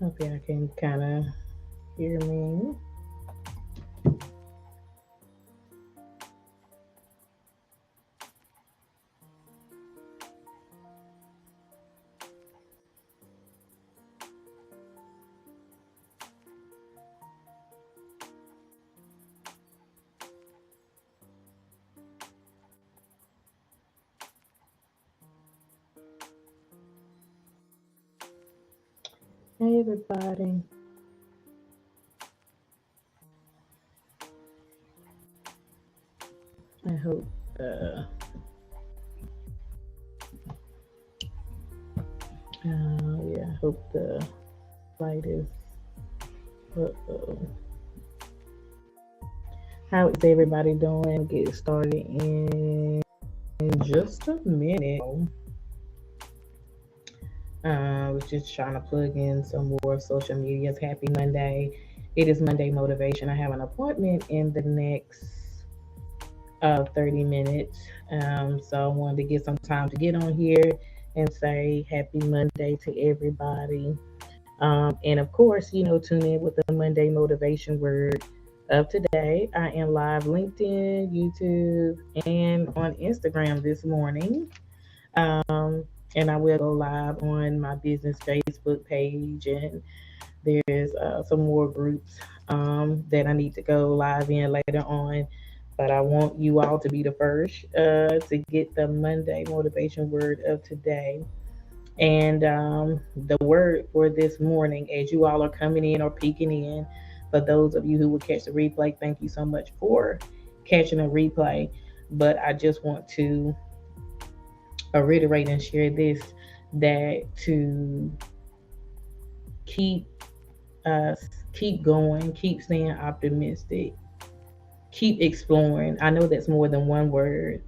Hope y'all can kind of hear me. Hey, everybody. I hope, uh, yeah, I hope the light is, uh-oh. How is everybody doing? Get started in just a minute. Was just trying to plug in some more social medias. Happy Monday. It is Monday Motivation. I have an appointment in the next 30 minutes. So I wanted to get some time to get on here and say happy Monday to everybody. And of course, tune in with the Monday Motivation Word of today. I am live LinkedIn, YouTube, and on Instagram this morning. And I will go live on my business Facebook page, and there's some more groups that I need to go live in later on. But I want you all to be the first to get the Monday motivation word of today. And the word for this morning, as you all are coming in or peeking in, for those of you who will catch the replay, thank you so much for catching a replay. But I just want to reiterate and share this, that to keep us keep going, keep staying optimistic, keep exploring. I know that's more than one word,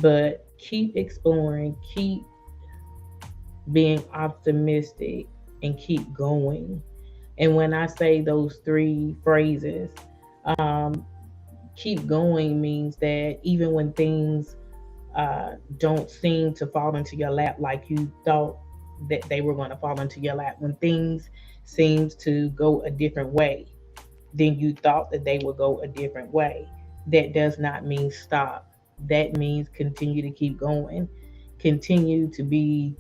but keep exploring, keep being optimistic, and keep going. And when I say those three phrases, um, keep going means that even when things don't seem to fall into your lap like you thought that they were going to fall into your lap, when things seems to go a different way than you thought that they would go a different way, that does not mean stop. That means continue to keep going, continue to be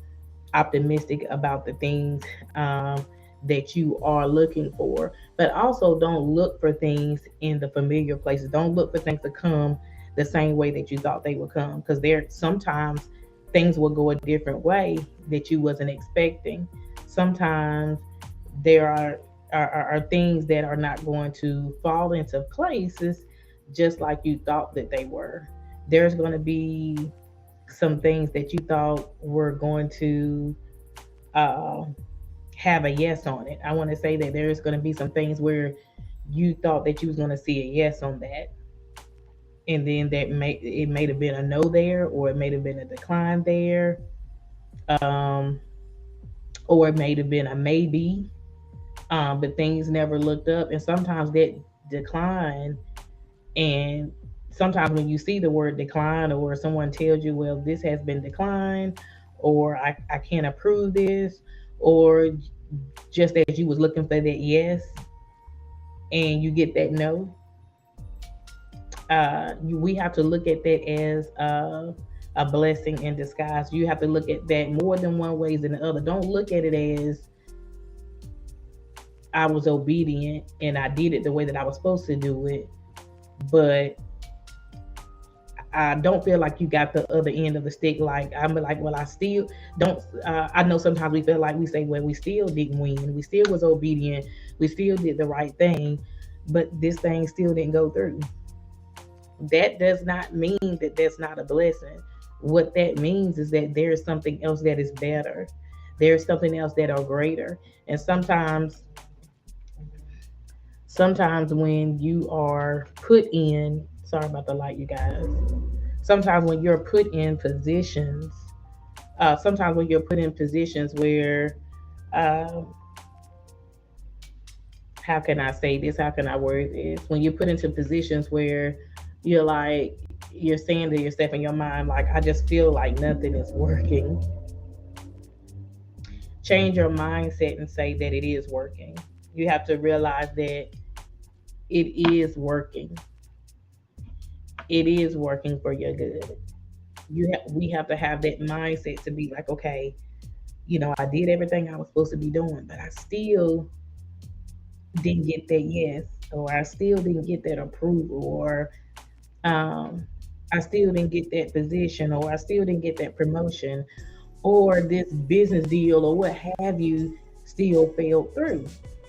optimistic about the things that you are looking for. But also, don't look for things in the familiar places. Don't look for things to come the same way that you thought they would come, because there sometimes things will go a different way that you wasn't expecting. Sometimes there are things that are not going to fall into places just like you thought that they were. There's going to be some things that you thought were going to uh, have a yes on it. I want to say that there's going to be some things where you thought that you was going to see a yes on that, and then it may have been a no there, or it may have been a decline there, um, or it may have been a maybe. But things never looked up, and sometimes that decline, and sometimes when you see the word decline, or someone tells you, well, this has been declined, or I can't approve this, or just as you was looking for that yes and you get that no, we have to look at that as a blessing in disguise. You have to look at that more than one way than the other. Don't look at it as I was obedient and I did it the way that I was supposed to do it, but I don't feel like you got the other end of the stick. Like, I'm like, well, I still don't. I know sometimes we feel like we say, well, we still didn't win. We still was obedient. We still did the right thing, but this thing still didn't go through. That does not mean that that's not a blessing. What that means is that there's something else that is better. There's something else that are greater. And sometimes when you are put in, sorry about the light, you guys. Sometimes when you're put in positions, sometimes when you're put in positions where, uh, how can I say this? How can I word this? When you're put into positions where you're like, you're saying to yourself in your mind, like, I just feel like nothing is working. change your mindset and say that it is working. You have to realize that it is working. It is working for your good. We have to have that mindset to be like, okay, I did everything I was supposed to be doing, but I still didn't get that yes, or I still didn't get that approval, or um, I still didn't get that position, or I still didn't get that promotion, or this business deal, or what have you, still fell through,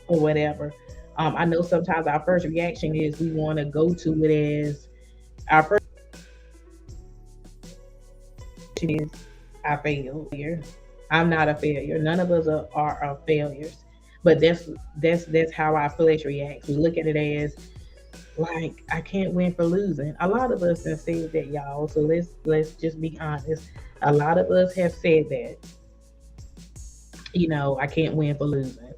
or whatever. I know sometimes our first reaction is we want to go to it as our first reaction is I failed. I'm not a failure. None of us are failures. But that's how our flesh reacts. We look at it as like I can't win for losing. A lot of us have said that, y'all. So let's just be honest. A lot of us have said that. I can't win for losing.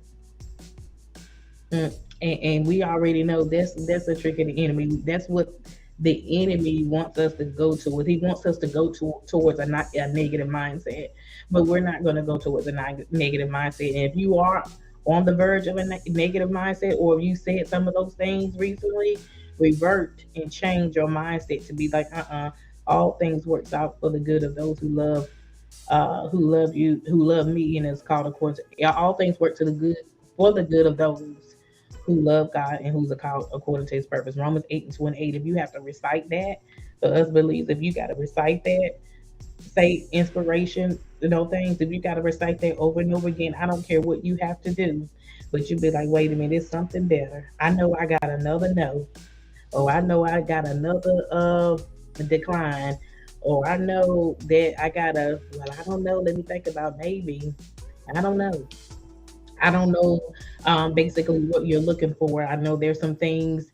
And we already know that's a trick of the enemy. That's what the enemy wants us to go to. He wants us to go towards a negative mindset, but we're not going to go towards a negative mindset. And if you are on the verge of a negative mindset, or if you said some of those things recently, revert and change your mindset to be like, all things works out for the good of those who love you, who love me, and it's called according to, yeah, all things work to the good for the good of those who love God and who's called according to His purpose. Romans 8:28. If you have to recite that, for us believers, if you got to recite that, say inspiration, things. If you got to recite that over and over again, I don't care what you have to do, but you be like, wait a minute, it's something better. I know I got another no. Oh, I know I got another decline, or I know that I got a, well, I don't know. Let me think about maybe. I don't know. I don't know basically what you're looking for. I know there's some things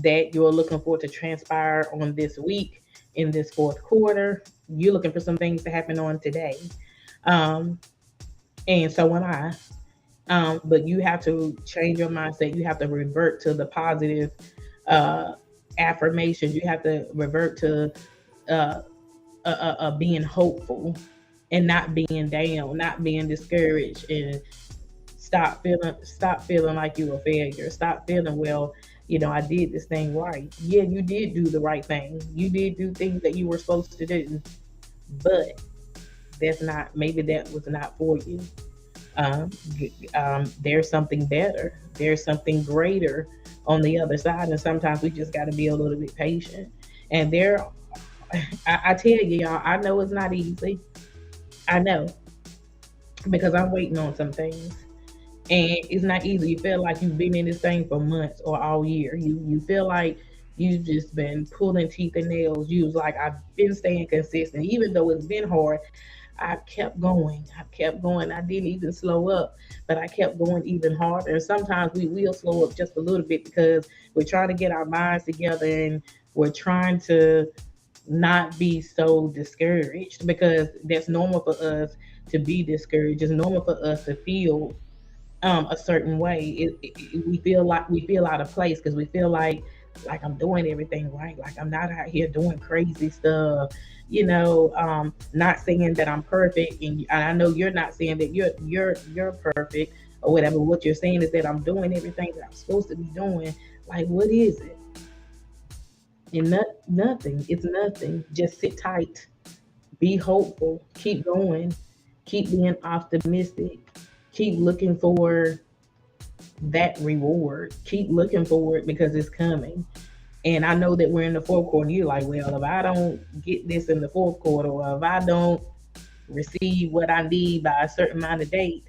that you're looking for to transpire on this week in this fourth quarter. You're looking for some things to happen on today. Um, and so am I. But you have to change your mindset. You have to revert to the positive uh, affirmations. You have to revert to uh, being hopeful and not being down, not being discouraged, and stop feeling like you're a failure. Stop feeling, well, I did this thing right. Yeah, you did do the right thing. You did do things that you were supposed to do, but that's not, maybe that was not for you. um, there's something better, there's something greater on the other side, and sometimes we just got to be a little bit patient. And I tell you, y'all, I know it's not easy. I know, because I'm waiting on some things, and it's not easy. You feel like you've been in this thing for months or all year. You feel like you've just been pulling teeth and nails. You was like, I've been staying consistent, even though it's been hard. I kept going. I kept going. I didn't even slow up, but I kept going even harder. And sometimes we will slow up just a little bit because we're trying to get our minds together, and we're trying to not be so discouraged, because that's normal for us to be discouraged. It's normal for us to feel a certain way. We feel out of place because we feel like I'm doing everything right, like I'm not out here doing crazy stuff. Not saying that I'm perfect, and I know you're not saying that you're perfect or whatever. What you're saying is that I'm doing everything that I'm supposed to be doing. Like, what is it? And nothing. It's nothing. Just sit tight. Be hopeful. Keep going. Keep being optimistic. Keep looking for that reward. Keep looking for it because it's coming. And I know that we're in the fourth quarter. You're like, well, if I don't get this in the fourth quarter, or if I don't receive what I need by a certain amount of date,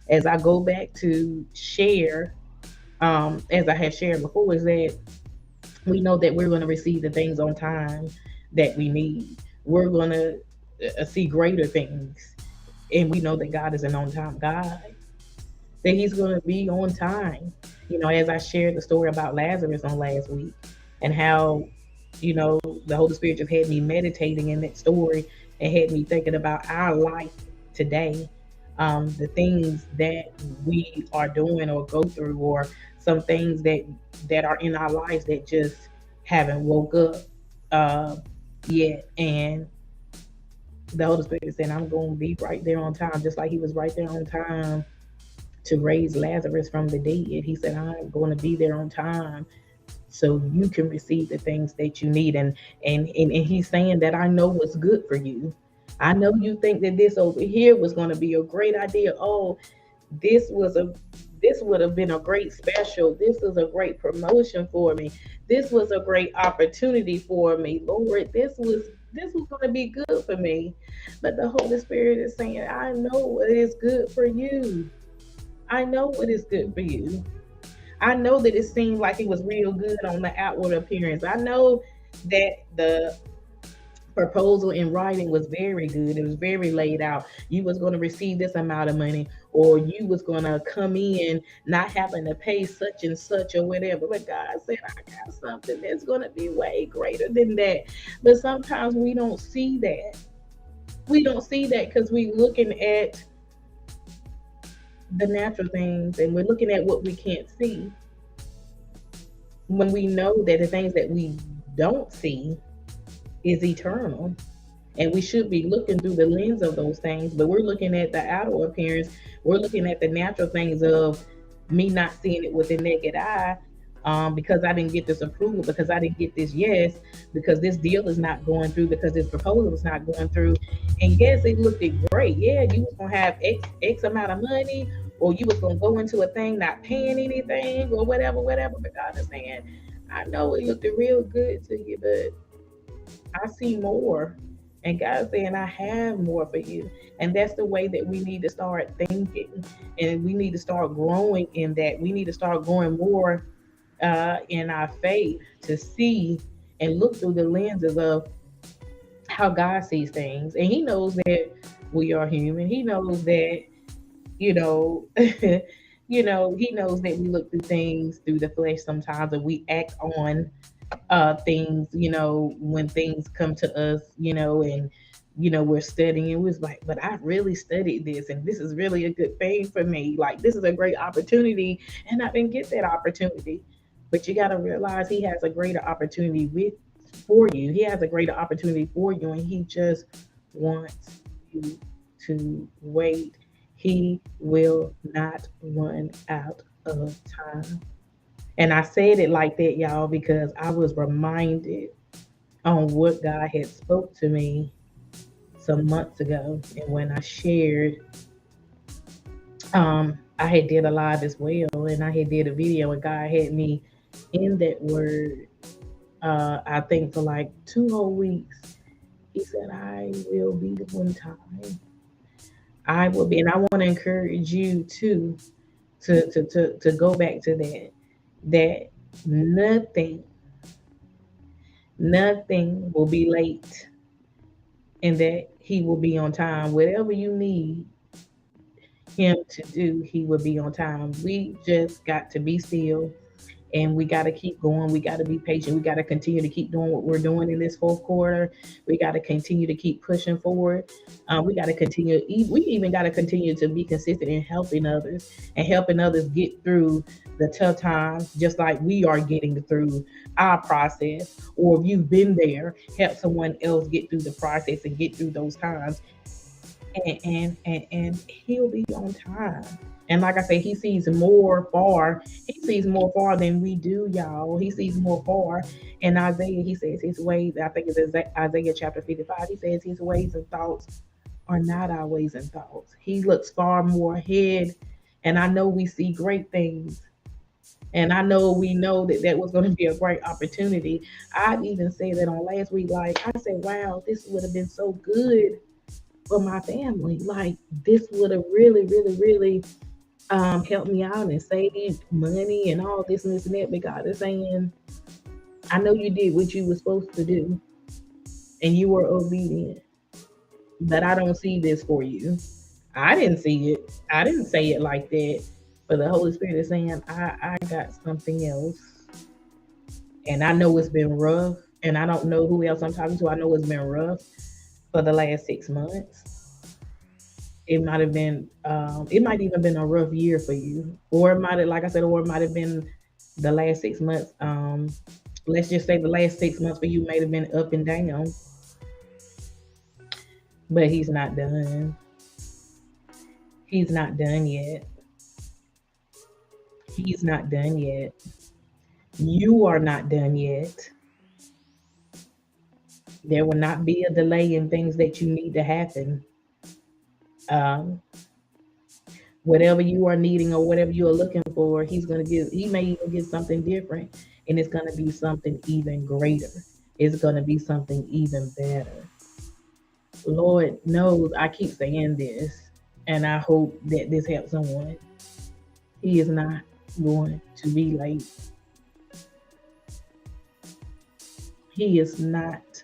as I go back to share, as I have shared before, is that we know that we're going to receive the things on time that we need. We're going to see greater things. And we know that God is an on time God, that He's going to be on time. As I shared the story about Lazarus on last week, and how, the Holy Spirit just had me meditating in that story and had me thinking about our life today. The things that we are doing or go through, or some things that are in our lives that just haven't woke up uh, yet. And The Holy Spirit is saying, I'm going to be right there on time, just like he was right there on time to raise Lazarus from the dead. He said, I'm going to be there on time so you can receive the things that you need. And he's saying that I know what's good for you. I know you think that this over here was going to be a great idea. Oh, this was a this would have been a great special. This is a great promotion for me. This was a great opportunity for me. Lord, this was going to be good for me. But the Holy Spirit is saying, I know what is good for you. I know what is good for you. I know that it seemed like it was real good on the outward appearance. I know that the proposal in writing was very good. It was very laid out. You was going to receive this amount of money, or you was going to come in not having to pay such and such or whatever. But God said, I got something that's going to be way greater than that. But sometimes we don't see that. We don't see that because we looking at the natural things and we're looking at what we can't see when we know that the things that we don't see is eternal. And we should be looking through the lens of those things, but we're looking at the outer appearance. We're looking at the natural things of me not seeing it with the naked eye, because I didn't get this approval, because I didn't get this yes, because this deal is not going through, because this proposal is not going through. And yes, it looked great. Yeah, you was gonna have X amount of money, or you was gonna go into a thing not paying anything, or whatever, whatever. But God is saying, I know it looked real good to you, but I see more. And God's saying, I have more for you. And that's the way that we need to start thinking. And we need to start growing in that. We need to start growing more in our faith to see and look through the lenses of how God sees things. And He knows that we are human. He knows that, you know, He knows that we look through things through the flesh sometimes, and we act on things, when things come to us, and we're studying. It was like, but I really studied this, and this is really a good thing for me. Like, this is a great opportunity, and I didn't get that opportunity. But you got to realize He has a greater opportunity for you. He has a greater opportunity for you, and He just wants you to wait. He will not run out of time. And I said it like that, y'all, because I was reminded on what God had spoke to me some months ago. And when I shared, I had did a live as well, and I had did a video, and God had me in that word. I think for like 2 whole weeks. He said, I will be the one time. I will be, and I want to encourage you too to go back to that nothing nothing will be late, and that He will be on time. Whatever you need Him to do, He will be on time. We just got to be still, and we got to keep going. We got to be patient. We got to continue to keep doing what we're doing in this fourth quarter. We got to continue to keep pushing forward. We got to continue. We even got to continue to be consistent in helping others and helping others get through the tough times, just like we are getting through our process. Or if you've been there, help someone else get through the process and get through those times, and He'll be on time. And like I say, He sees more far. He sees more far than we do, y'all. He sees more far. In Isaiah, He says His ways, I think it's Isaiah chapter 55, He says His ways and thoughts are not our ways and thoughts. He looks far more ahead. And I know we see great things. And I know we know that that was going to be a great opportunity. I even said that on last week. Like, I said, wow, this would have been so good for my family. Like, this would have really, really, really helped me out and saved money and all this and this and that. But God is saying, I know you did what you were supposed to do, and you were obedient, but I don't see this for you. I didn't see it. I didn't say it like that. But the Holy Spirit is saying, I got something else. And I know it's been rough. And I don't know who else I'm talking to. I know it's been rough for the last 6 months. It might have been, it might even been a rough year for you. Or it might have, like I said, or it might have been the last 6 months. Let's just say the last 6 months for you might have been up and down. But he's not done. He's not done yet. He's not done yet. You are not done yet. There will not be a delay in things that you need to happen. Um, Whatever you are needing or whatever you are looking for, he may even get something different, and it's gonna be something even greater. It's gonna be something even better. Lord knows I keep saying this, and I hope that this helps someone. He is not going to be late. He is not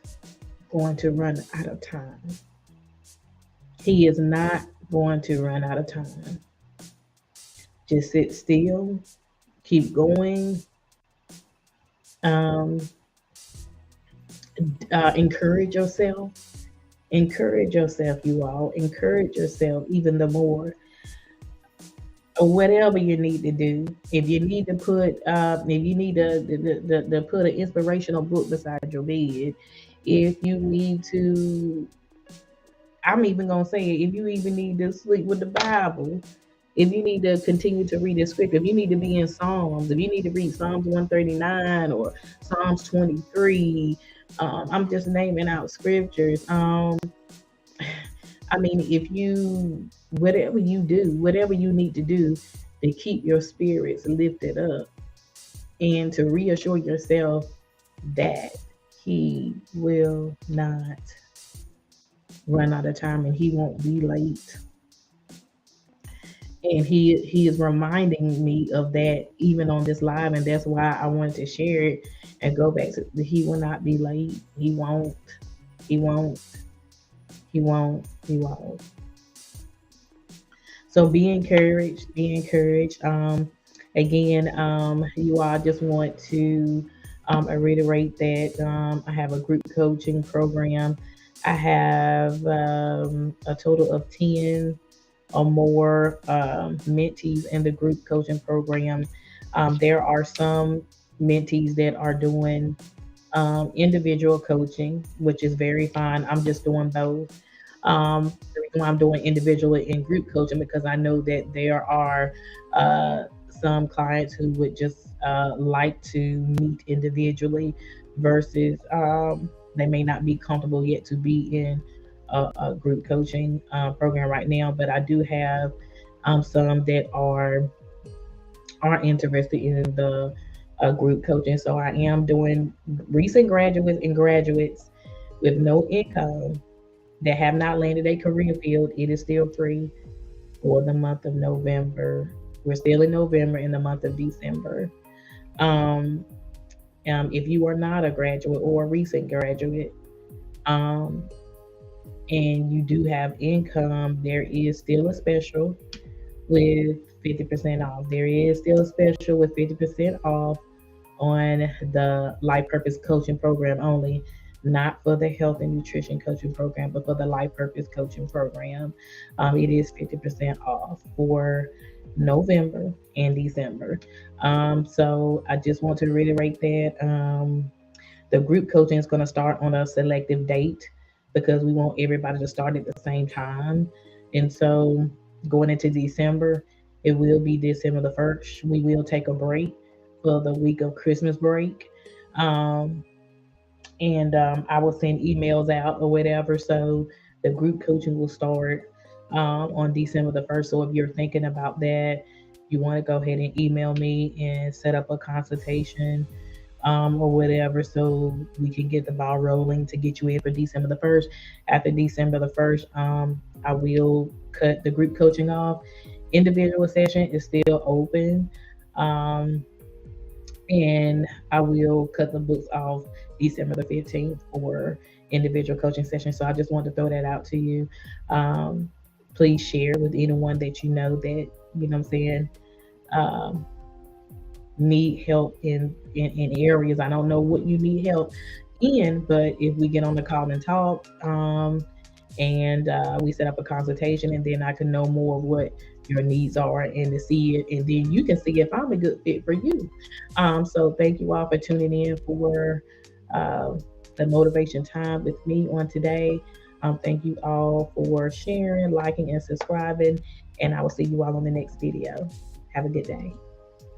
going to run out of time. He is not going to run out of time. Just sit still, keep going. Um, Encourage yourself. Encourage yourself, you all. Encourage yourself even the more. Or whatever you need to do. If you need to put, if you need to put an inspirational book beside your bed, if you need to, I'm even gonna say it, if you even need to sleep with the Bible, if you need to continue to read the scripture, if you need to be in Psalms, if you need to read Psalms 139 or Psalms 23, I'm just naming out scriptures. I mean, if you, whatever you do, whatever you need to do to keep your spirits lifted up and to reassure yourself that He will not run out of time and He won't be late. And he is reminding me of that even on this live, and that's why I wanted to share it and go back to He will not be late. He won't. He won't. He won't. He won't. So be encouraged. Be encouraged. Again, you all, just want to reiterate that I have a group coaching program. I have a total of 10 or more mentees in the group coaching program. There are some mentees that are doing individual coaching, which is very fine. I'm just doing both. The reason why I'm doing individual and group coaching because I know that there are some clients who would just like to meet individually versus they may not be comfortable yet to be in a group coaching program right now. But I do have some that are interested in the group coaching. So I am doing recent graduates and graduates with no income that have not landed a career field. It is still free for the month of November. We're still in November, in the month of December. Um, if you are not a graduate or a recent graduate, um, and you do have income, there is still a special with 50% off. There is still a special with 50% off on the Life Purpose Coaching Program only, not for the Health and Nutrition Coaching Program, but for the Life Purpose Coaching Program. It is 50% off for November and December. So I just want to reiterate that the group coaching is going to start on a selective date because we want everybody to start at the same time. And so going into December, it will be December the 1st. We will take a break for the week of Christmas break. Um, and I will send emails out or whatever. So the group coaching will start on December the 1st. So if you're thinking about that, you want to go ahead and email me and set up a consultation or whatever, so we can get the ball rolling to get you in for December the 1st. After December the 1st, I will cut the group coaching off. Individual session is still open. Um, and I will cut the books off December the 15th for individual coaching sessions. So I just wanted to throw that out to you. Um, Please share with anyone that you know that, you know what I'm saying, um, need help in areas. I don't know what you need help in, but if we get on the call and talk, and we set up a consultation, and then I can know more of what your needs are and to see it, and then you can see if I'm a good fit for you. So thank you all for tuning in for uh, the motivation time with me on today. Thank you all for sharing, liking, and subscribing. And I will see you all on the next video. Have a good day.